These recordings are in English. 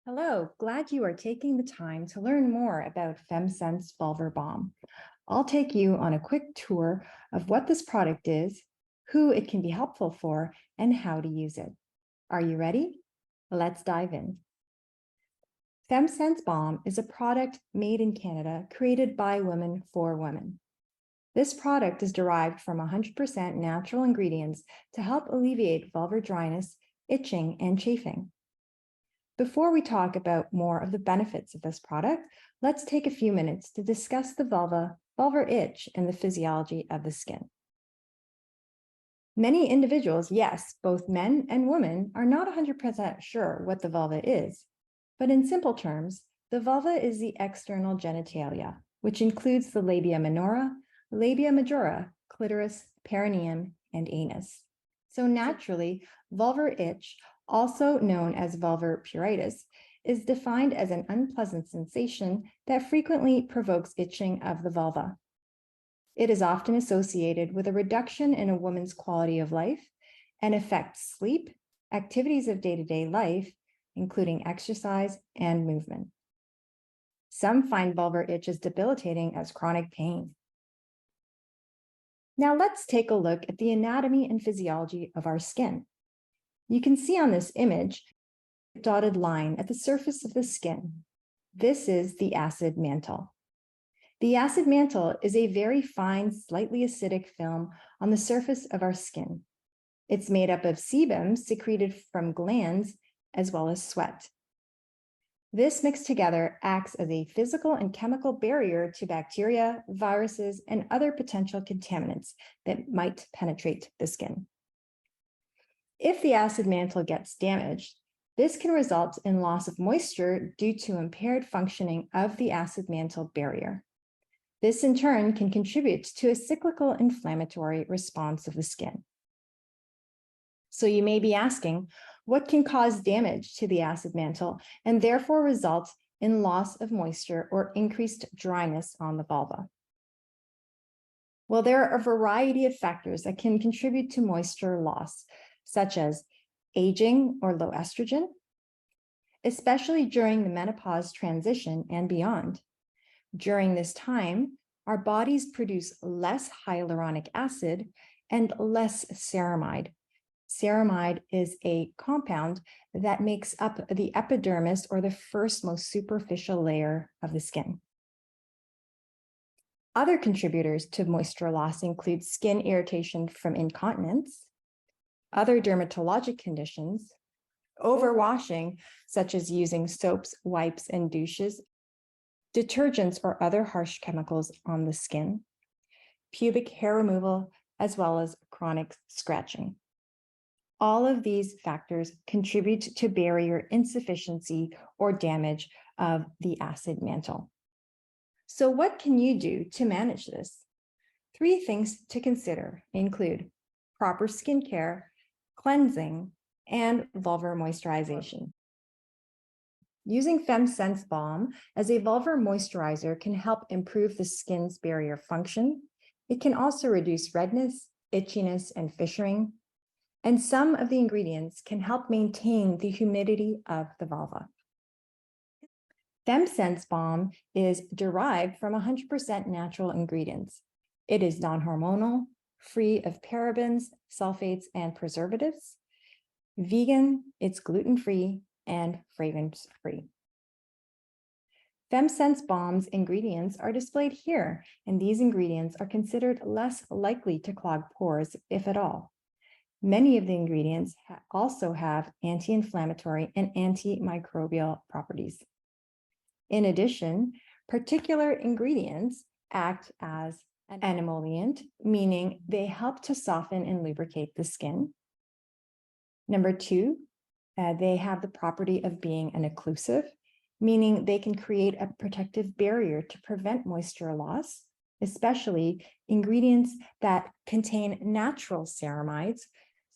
Hello, glad you are taking the time to learn more about FemmeSense Vulvar Balm. I'll take you on a quick tour of what this product is, who it can be helpful for, and how to use it. Are you ready? Let's dive in. FemmeSense Balm is a product made in Canada, created by women for women. This product is derived from 100% natural ingredients to help alleviate vulvar dryness, itching, and chafing. Before we talk about more of the benefits of this product, let's take a few minutes to discuss the vulvar itch, and the physiology of the skin. Many individuals, yes, both men and women, are not 100% sure what the vulva is. But in simple terms, the vulva is the external genitalia, which includes the labia minora, labia majora, clitoris, perineum, and anus. So naturally, vulvar itch, also known as vulvar pruritis, is defined as an unpleasant sensation that frequently provokes itching of the vulva. It is often associated with a reduction in a woman's quality of life and affects sleep, activities of day-to-day life, including exercise and movement. Some find vulvar itch as debilitating as chronic pain. Now let's take a look at the anatomy and physiology of our skin. You can see on this image a dotted line at the surface of the skin. This is the acid mantle. The acid mantle is a very fine, slightly acidic film on the surface of our skin. It's made up of sebum secreted from glands as well as sweat. This mixed together acts as a physical and chemical barrier to bacteria, viruses, and other potential contaminants that might penetrate the skin. If the acid mantle gets damaged, this can result in loss of moisture due to impaired functioning of the acid mantle barrier. This in turn can contribute to a cyclical inflammatory response of the skin. So you may be asking, what can cause damage to the acid mantle and therefore result in loss of moisture or increased dryness on the vulva? Well, there are a variety of factors that can contribute to moisture loss, such as aging or low estrogen, especially during the menopause transition and beyond. During this time, our bodies produce less hyaluronic acid and less ceramide. Ceramide is a compound that makes up the epidermis, or the first most superficial layer of the skin. Other contributors to moisture loss include skin irritation from incontinence, other dermatologic conditions, overwashing, such as using soaps, wipes, and douches, detergents or other harsh chemicals on the skin, pubic hair removal, as well as chronic scratching. All of these factors contribute to barrier insufficiency or damage of the acid mantle. So what can you do to manage this? 3 things to consider include proper skincare, cleansing, and vulvar moisturization. Using FemmeSense Balm as a vulvar moisturizer can help improve the skin's barrier function. It can also reduce redness, itchiness, and fissuring. And some of the ingredients can help maintain the humidity of the vulva. FemmeSense Balm is derived from 100% natural ingredients. It is non-hormonal, free of parabens, sulfates, and preservatives. Vegan, it's gluten-free, and fragrance-free. FemmeSense Balm's ingredients are displayed here, and these ingredients are considered less likely to clog pores, if at all. Many of the ingredients also have anti-inflammatory and antimicrobial properties. In addition, particular ingredients act as an emollient, meaning they help to soften and lubricate the skin. Number 2, they have the property of being an occlusive, meaning they can create a protective barrier to prevent moisture loss, especially ingredients that contain natural ceramides,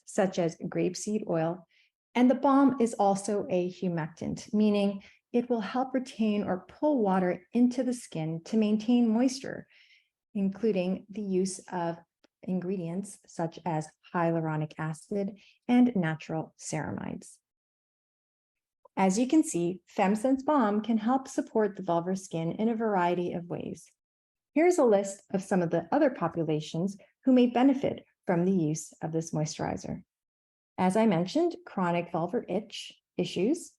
such as grapeseed oil. And the balm is also a humectant, meaning it will help retain or pull water into the skin to maintain moisture, including the use of ingredients such as hyaluronic acid and natural ceramides. As you can see, FemmeSense Balm can help support the vulvar skin in a variety of ways. Here's a list of some of the other populations who may benefit from the use of this moisturizer. As I mentioned, chronic vulvar itch issues,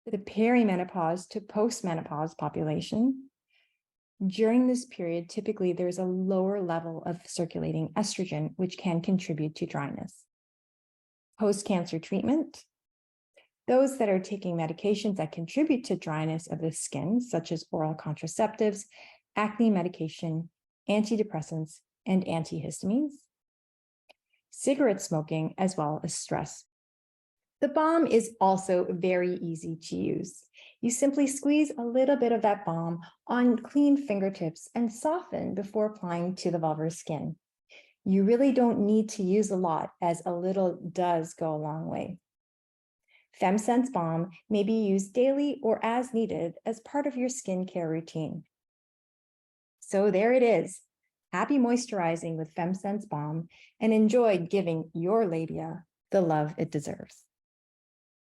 the perimenopause to postmenopause population. During this period, typically there's a lower level of circulating estrogen, which can contribute to dryness. Post-cancer treatment, those that are taking medications that contribute to dryness of the skin, such as oral contraceptives, acne medication, antidepressants, and antihistamines. Cigarette smoking, as well as stress. The balm is also very easy to use. You simply squeeze a little bit of that balm on clean fingertips and soften before applying to the vulvar skin. You really don't need to use a lot, as a little does go a long way. FemmeSense Balm may be used daily or as needed as part of your skincare routine. So there it is. Happy moisturizing with FemmeSense Balm, and enjoy giving your labia the love it deserves.